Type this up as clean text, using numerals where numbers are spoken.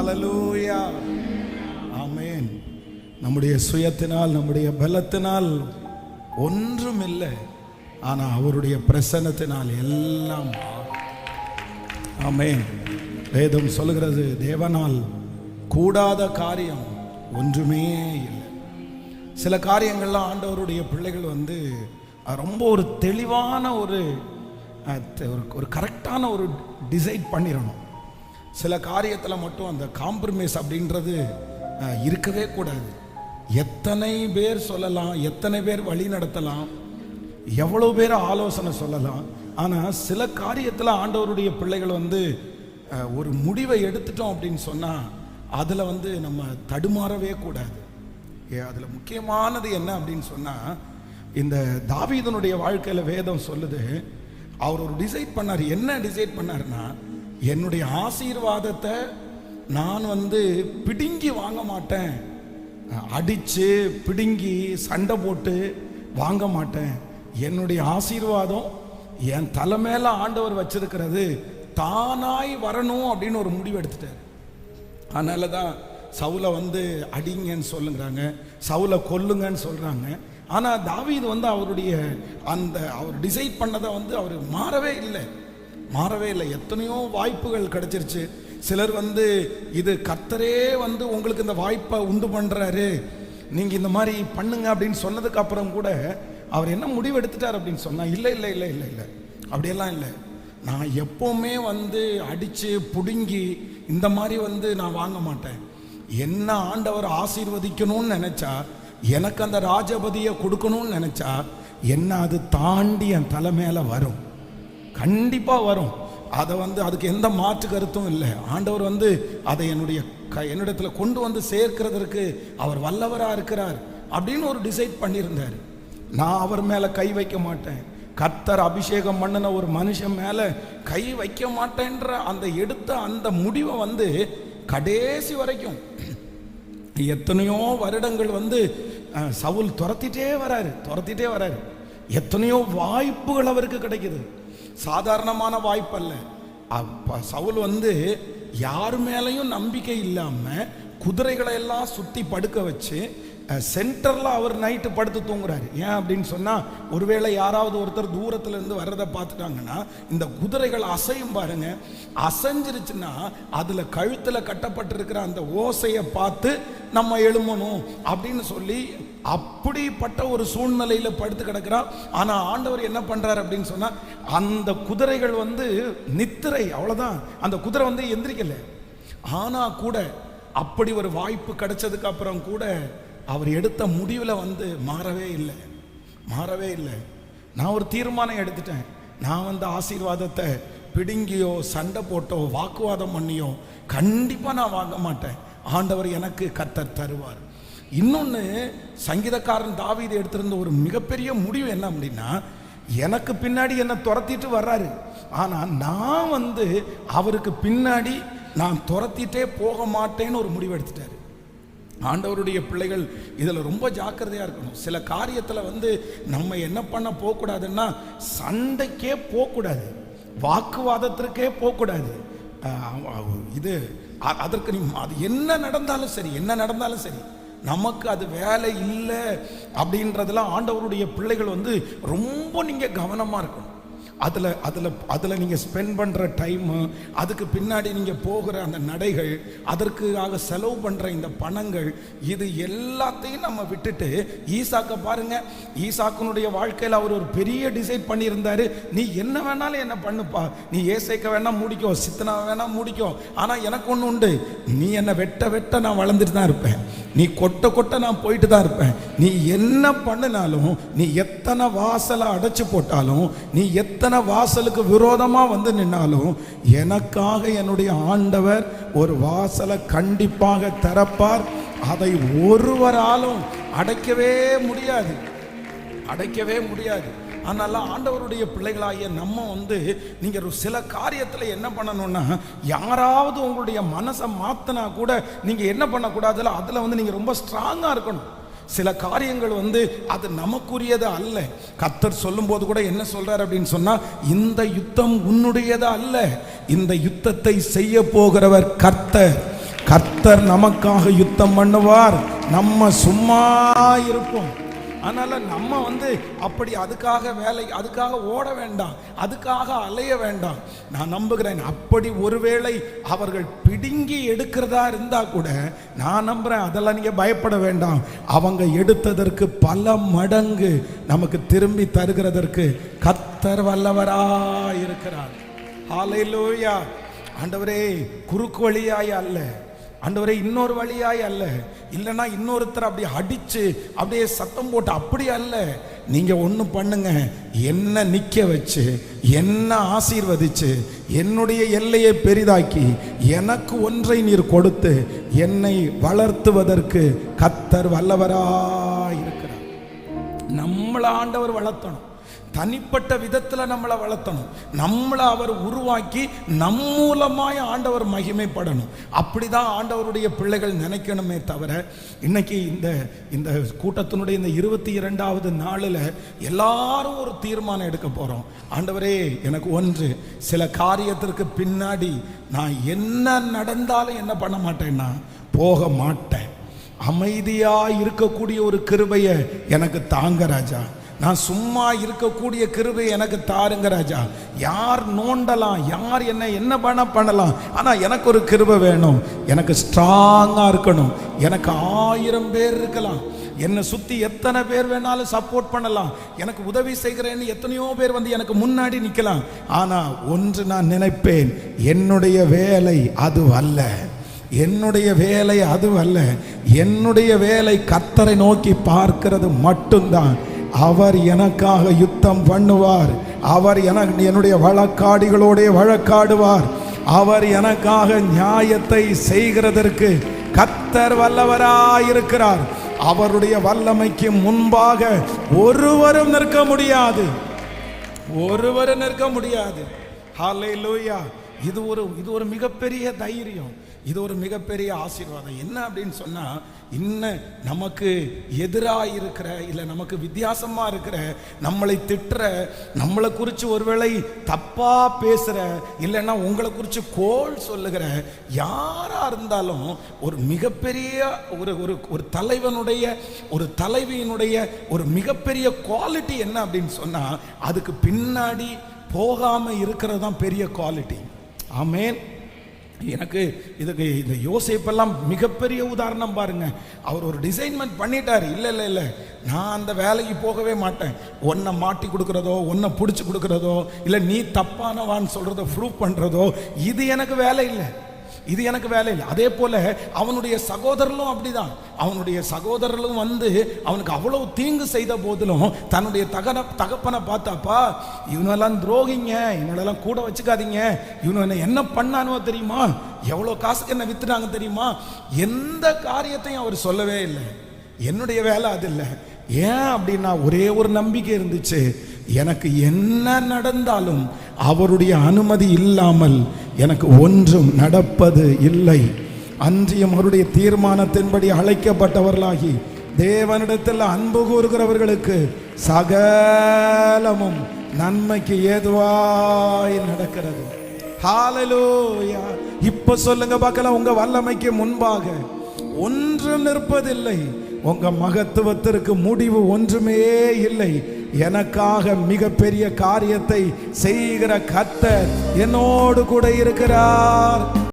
ஹல்லேலூயா, ஆமென். நம்முடைய சுயத்தினால் நம்முடைய பலத்தினால் ஒன்றும் இல்லை, ஆனா அவருடைய பிரசன்னத்தினால் எல்லாம். ஆமென். வேதம் சொல்கிறது, தேவனால் கூடாத காரியம் ஒன்றுமே இல்லை. சில காரியங்கள்லாம் ஆண்டவருடைய பிள்ளைகள் வந்து ரொம்ப ஒரு தெளிவான ஒரு கரெக்டான ஒரு டிசைட் பண்ணிடணும். சில காரியத்தில் மட்டும் அந்த காம்ப்ரமைஸ் அப்படின்றது இருக்கவே கூடாது. எத்தனை பேர் சொல்லலாம், எத்தனை பேர் வழி நடத்தலாம், எவ்வளோ பேர் ஆலோசனை சொல்லலாம், ஆனால் சில காரியத்தில் ஆண்டவருடைய பிள்ளைகள் வந்து ஒரு முடிவை எடுத்துட்டோம் அப்படின்னு சொன்னால் அதில் வந்து நம்ம தடுமாறவே கூடாது. அதில் முக்கியமானது என்ன அப்படின்னு சொன்னால், இந்த தாவீதனுடைய வாழ்க்கையில் வேதம் சொல்லுது, அவர் ஒரு டிசைட் பண்ணார். என்ன டிசைட் பண்ணார்னா, என்னுடைய ஆசீர்வாதத்தை நான் வந்து பிடுங்கி வாங்க மாட்டேன், அடித்து பிடுங்கி சண்டை போட்டு வாங்க மாட்டேன். என்னுடைய ஆசீர்வாதம் என் தலை மேலே ஆண்டவர் வச்சிருக்கிறது தானாய் வரணும் அப்படின்னு ஒரு முடிவு எடுத்துட்டார். அதனால தான் சவுலை வந்து அடிங்கன்னு சொல்லுங்கிறாங்க, சவுலை கொல்லுங்கன்னு சொல்கிறாங்க. ஆனால் தாவீது வந்து அவருடைய அவர் டிசைட் பண்ணதை வந்து அவர் மாறவே இல்லை. எத்தனையோ வாய்ப்புகள் கிடைச்சிருச்சு. சிலர் வந்து இது கர்த்தரே வந்து உங்களுக்கு இந்த வாய்ப்பை உண்டு பண்ணுறாரு, நீங்கள் இந்த மாதிரி பண்ணுங்க அப்படின்னு சொன்னதுக்கு அப்புறம் கூட அவர் என்ன முடிவு எடுத்துட்டார் அப்படின்னு சொன்னால், இல்லை, அப்படியெல்லாம் இல்லை, நான் எப்போவுமே வந்து அடித்து பிடுங்கி இந்த மாதிரி வந்து நான் வாங்க மாட்டேன். என்ன ஆண்டவர் ஆசீர்வதிக்கணும்னு நினச்சா, எனக்கு அந்த ராஜபதியை கொடுக்கணும்னு நினச்சா, என்ன அது தாண்டி என் தலை மேலே வரும், கண்டிப்பாக வரும். அதை வந்து அதுக்கு எந்த மாற்று கருத்தும் இல்லை. ஆண்டவர் வந்து அதை என்னிடத்தில் கொண்டு வந்து சேர்க்கிறதற்கு அவர் வல்லவராக இருக்கிறார் அப்படின்னு ஒரு டிசைட் பண்ணியிருந்தார். நான் அவர் மேலே கை வைக்க மாட்டேன், கர்த்தர் அபிஷேகம் பண்ணின ஒரு மனுஷன் மேலே கை வைக்க மாட்டேன்ற அந்த எடுத்த அந்த முடிவை வந்து கடைசி வரைக்கும் எத்தனையோ வருடங்கள் வந்து சவுல் துரத்திட்டே வராரு. எத்தனையோ வாய்ப்புகள் அவருக்கு கிடைக்குது, சாதாரணமான வாய்ப்பு அல்ல. சவுல் வந்து யார் மேலையும் நம்பிக்கை இல்லாமல் குதிரைகளை எல்லாம் சுற்றி படுக்க வச்சு சென்டரில் அவர் நைட்டு படுத்து தூங்குறாரு. ஏன் அப்படின்னு சொன்னால், ஒருவேளை யாராவது ஒருத்தர் தூரத்தில் இருந்து வர்றதை பார்த்துட்டாங்கன்னா இந்த குதிரைகள் அசையும் பாருங்க, அசைஞ்சிருச்சுன்னா அதில் கழுத்தில் கட்டப்பட்டிருக்கிற அந்த ஓசையை பார்த்து நம்ம எழுமணும் அப்படின்னு சொல்லி அப்படிப்பட்ட ஒரு சூழ்நிலையில் படுத்து கிடக்கிறார். ஆனால் ஆண்டவர் என்ன பண்ணுறார் அப்படின்னு சொன்னால், அந்த குதிரைகள் வந்து நித்திரை, அவ்வளோதான், அந்த குதிரை வந்து எந்திரிக்கலை. ஆனால் கூட அப்படி ஒரு வாய்ப்பு கிடைச்சதுக்கு அப்புறம் கூட அவர் எடுத்த முடிவில் வந்து மாறவே இல்லை. நான் ஒரு தீர்மானம் எடுத்துட்டேன், நான் வந்து ஆசீர்வாதத்தை பிடுங்கியோ சண்டை போட்டோ வாக்குவாதம் பண்ணியோ கண்டிப்பாக நான் வாங்க மாட்டேன். ஆண்டவர் எனக்கு கர்த்தர் தருவார். இன்னொன்று, சங்கீதக்காரன் தாவீது எடுத்திருந்த ஒரு மிகப்பெரிய முடிவு என்ன அப்படின்னா, எனக்கு பின்னாடி என்னை துரத்திட்டு வர்றாரு, ஆனால் நான் வந்து அவருக்கு பின்னாடி நான் துரத்திட்டே போக மாட்டேன்னு ஒரு முடிவு எடுத்துட்டாரு. ஆண்டவருடைய பிள்ளைகள் இதில் ரொம்ப ஜாக்கிரதையாக இருக்கணும். சில காரியத்தில் வந்து நம்ம என்ன பண்ண போகக்கூடாதுன்னா, சண்டைக்கே போகக்கூடாது, வாக்குவாதத்திற்கே போகக்கூடாது. இது அதற்கு அது என்ன நடந்தாலும் சரி நமக்கு அது வேலை இல்லை அப்படின்றதெல்லாம் ஆண்டவருடைய பிள்ளைகள் வந்து ரொம்ப நீங்கள் கவனமாக இருக்கணும். அதில் நீங்கள் ஸ்பெண்ட் பண்ணுற டைமு, அதுக்கு பின்னாடி நீங்கள் போகிற அந்த நடைகள், அதற்காக செலவு பண்ணுற இந்த பணங்கள், இது எல்லாத்தையும் நம்ம விட்டுட்டு ஈசாக்கை பாருங்க. ஈசாக்கினுடைய வாழ்க்கையில் அவர் ஒரு பெரிய டிசைட் பண்ணியிருந்தாரு. நீ என்ன வேணாலும் என்ன பண்ணுப்பா, நீ ஏசைக்க வேணா மூடிக்கோ, சித்தனா வேணா மூடிக்கோ, ஆனால் எனக்கு ஒன்று உண்டு, நீ என்னை வெட்ட நான் வளர்ந்துட்டு தான் இருப்பேன், நீ கொட்ட நான் போயிட்டு தான் இருப்பேன். நீ என்ன பண்ணினாலும், நீ எத்தனை வாசலை அடைச்சு போட்டாலும், நீ எத்தனை வாசலுக்கு விரோதமா வந்து நின்னாலும், எனக்காக என்னுடைய ஆண்டவர் ஒரு வாசலை கண்டிப்பாக திறப்பார். அதை ஒருவராலும் அடைக்கவே முடியாது. அதனால ஆண்டவருடைய பிள்ளைகளாகிய நம்ம வந்து நீங்க சில காரியத்தில் என்ன பண்ணணும்னா, யாராவது உங்களுடைய மனசை மாத்தினா கூட நீங்க என்ன பண்ணக்கூடாதுல, அதுல வந்து நீங்க ரொம்ப ஸ்ட்ராங்கா இருக்கணும். சில காரியங்கள் வந்து அது நமக்குரியது அல்ல. கர்த்தர் சொல்லும் போது கூட என்ன சொல்றார் அப்படின்னு சொன்னா, இந்த யுத்தம் உன்னுடையது அல்ல, இந்த யுத்தத்தை செய்ய போகிறவர் கர்த்தர். கர்த்தர் நமக்காக யுத்தம் பண்ணுவார், நம்ம சும்மா இருப்போம். அதனால நம்ம அப்படி அதுக்காக ஓட வேண்டாம், அதுக்காக அலைய வேண்டாம். நான் நம்புகிறேன், அப்படி ஒருவேளை அவர்கள் பிடுங்கி எடுக்கிறதா இருந்தா கூட நான் நம்புறேன், அதெல்லாம் நீங்க பயப்பட வேண்டாம். அவங்க எடுத்ததற்கு பல மடங்கு நமக்கு திரும்பி தருகிறதற்கு கர்த்தர் வல்லவராய் இருக்கிறார். ஹல்லேலூயா. ஆண்டவரே, குறுக்கு வழியாய் அல்ல ஆண்டவரே, இன்னொரு வழியாய் அல்ல, இல்லைன்னா இன்னொருத்தர் அப்படி அடிச்சு அப்படியே சத்தம் போட்டு அப்படி அல்ல. நீங்க ஒண்ணு பண்ணுங்க, என்ன நிக்க வச்சு, என்ன ஆசீர்வதிச்சு, என்னுடைய எல்லையை பெரிதாக்கி எனக்கு ஒன்றை நீர் கொடுத்து என்னை வளர்த்துவதற்கு கர்த்தர் வல்லவராய் இருக்கிறார். நம்மள ஆண்டவர் வளர்த்தணும், தனிப்பட்ட விதத்தில் நம்மளை வளர்த்தணும், நம்மளை அவர் உருவாக்கி நம் மூலமாய் ஆண்டவர் மகிமைப்படணும். அப்படிதான் ஆண்டவருடைய பிள்ளைகள் நினைக்கணுமே தவிர, இன்னைக்கு இந்த கூட்டத்தினுடைய இந்த 22வது நாளில் எல்லாரும் ஒரு தீர்மானம் எடுக்க போறோம். ஆண்டவரே, எனக்கு ஒன்று, சில காரியத்திற்கு பின்னாடி நான் என்ன நடந்தாலும் என்ன பண்ண மாட்டேன்னா போக மாட்டேன். அமைதியா இருக்கக்கூடிய ஒரு கிருபையை எனக்கு தாங்க ராஜா. நான் சும்மா இருக்கக்கூடிய கிருபை எனக்கு தாருங்க ராஜா. யார் நோண்டலாம், யார் என்ன பண்ணலாம், ஆனா எனக்கு ஒரு கிருபை வேணும். எனக்கு ஸ்ட்ராங்கா இருக்கணும். எனக்கு 1000 பேர் இருக்கலாம், என்னை சுத்தி எத்தனை பேர் வேணாலும் சப்போர்ட் பண்ணலாம், எனக்கு உதவி செய்கிறேன்னு எத்தனையோ பேர் எனக்கு முன்னாடி நிக்கலாம். ஆனா ஒன்று நான் நினைப்பேன், என்னுடைய வேலை அது அல்ல, என்னுடைய வேலை அது அல்ல. என்னுடைய வேலை கர்த்தரை நோக்கி பார்க்கிறது மட்டும்தான். அவர் எனக்காக யுத்தம் பண்ணுவார், அவர் என்னுடைய வழக்காடிகளோட வழக்காடுவார், அவர் எனக்காக நியாயத்தை செய்கிறதற்கு கர்த்தர் வல்லவராயிருக்கிறார். அவருடைய வல்லமைக்கு முன்பாக ஒருவரும் நிற்க முடியாது, ஒருவரும் நிற்க முடியாது. ஹல்லேலூயா. இது ஒரு மிகப்பெரிய தைரியம், இது ஒரு மிகப்பெரிய ஆசீர்வாதம். என்ன அப்படின்னு சொன்னா, இன்னும் நமக்கு எதிராக இருக்கிற, இல்லை நமக்கு வித்தியாசமா இருக்கிற, நம்மளை திட்டுற, நம்மளை குறித்து ஒருவேளை தப்பா பேசுற, இல்லைன்னா உங்களை குறித்து கோல் சொல்லுகிற யாரா இருந்தாலும் ஒரு மிகப்பெரிய ஒரு தலைவனுடைய, ஒரு தலைவியினுடைய ஒரு மிகப்பெரிய குவாலிட்டி என்ன அப்படின்னு சொன்னா, அதுக்கு பின்னாடி போகாம இருக்கிறது தான் பெரிய குவாலிட்டி. ஆமென். எனக்கு இதுக்கு இந்த யோசேப்பெல்லாம் மிகப்பெரிய உதாரணம் பாருங்க. அவர் ஒரு டிசைன்மெண்ட் பண்ணிட்டார், இல்லை நான் அந்த வேலைக்கு போகவே மாட்டேன், ஒன்றை மாட்டி கொடுக்குறதோ, ஒன்றை பிடிச்சி கொடுக்குறதோ, இல்லை நீ தப்பானவான்னு சொல்றதோ, ப்ரூவ் பண்ணுறதோ, இது எனக்கு வேலை இல்லை, இது எனக்கு வேலை இல்லை. அதே போல அவனுடைய சகோதரர்களும் அப்படிதான். அவனுடைய சகோதரர்களும் அவனுக்கு அவ்வளவு தீங்கு செய்த போதிலும் தன்னுடைய தகப்பனை பார்த்தாப்பா, இவனெல்லாம் துரோகிங்க, இவனெல்லாம் கூட வச்சுக்காதீங்க, இவனு என்ன பண்ணானோ தெரியுமா, எவ்வளோ காசுக்கு என்ன வித்துனாங்க தெரியுமா, எந்த காரியத்தையும் அவர் சொல்லவே இல்லை. என்னுடைய வேலை அது இல்லை. ஏன் அப்படின்னா, ஒரே ஒரு நம்பிக்கை இருந்துச்சு, எனக்கு என்ன நடந்தாலும் அவருடைய அனுமதி இல்லாமல் எனக்கு ஒன்றும் நடப்பது இல்லை. அன்றியும் அவருடைய தீர்மானத்தின்படி அழைக்கப்பட்டவர்களாகி தேவனிடத்தில் அன்பு கூறுகிறவர்களுக்கு சகலமும் நன்மைக்கு ஏதுவாய் நடக்கிறது. ஹல்லேலூயா. இப்ப சொல்லுங்க பார்க்கலாம், உங்க வல்லமைக்கு முன்பாக ஒன்றும் நிற்பதில்லை, உங்க மகத்துவத்திற்கு முடிவு ஒன்றுமே இல்லை. எனக்காக மிகப்பெரிய காரியத்தை செய்கிற கர்த்தர் என்னோடு கூட இருக்கிறார்.